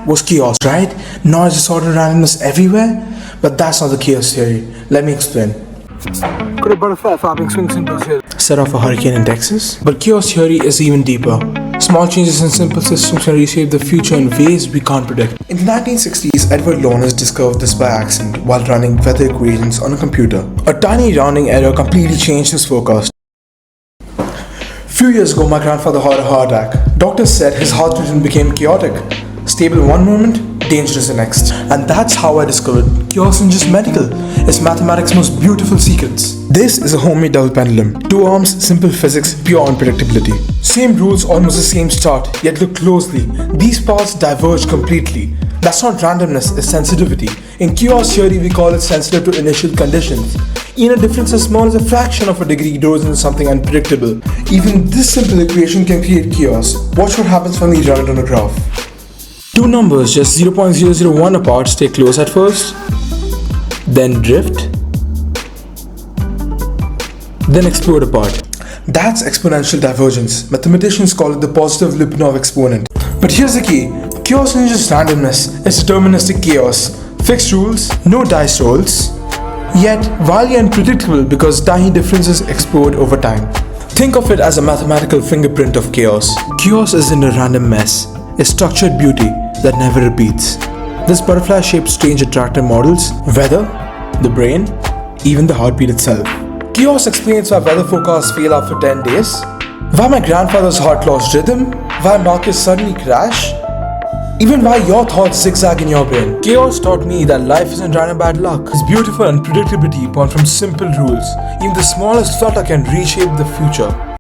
was chaos, right? Noise, disorder, randomness everywhere. But that's not the chaos theory. Let me explain. Could a butterfly farming swings in Brazil Set off a hurricane in Texas? But chaos theory is even deeper. Small changes in simple systems can reshape the future in ways we can't predict. In the 1960s, Edward Lorenz discovered this by accident while running weather equations on a computer. A tiny rounding error completely changed his forecast. Few years ago, my grandfather had a heart attack. Doctors said his heart rhythm became chaotic. Stable one moment, dangerous the next. And that's how I discovered chaos isn't just medical, it's mathematics' most beautiful secrets. This is a homemade double pendulum. 2 arms, simple physics, pure unpredictability. Same rules, almost the same start, yet look closely. These paths diverge completely. That's not randomness, it's sensitivity. In chaos theory, we call it sensitive to initial conditions. Even a difference as small as a fraction of a degree grows into something unpredictable. Even this simple equation can create chaos. Watch what happens when we run it on a graph. Two numbers just 0.001 apart stay close at first, then drift, then explode apart. That's exponential divergence. Mathematicians call it the positive Lyapunov exponent. But here's the key. Chaos isn't just randomness, it's deterministic chaos. Fixed rules, no dice rolls, yet wildly unpredictable because tiny differences explode over time. Think of it as a mathematical fingerprint of chaos. Chaos isn't a random mess, it's structured beauty that never repeats. This butterfly shaped strange attractive models, weather, the brain, even the heartbeat itself. Chaos explains why weather forecasts fail after 10 days, why my grandfather's heart lost rhythm, why markets suddenly crash, even why your thoughts zigzag in your brain. Chaos taught me that life isn't random bad luck. It's beautiful unpredictability born from simple rules. Even the smallest flutter can reshape the future.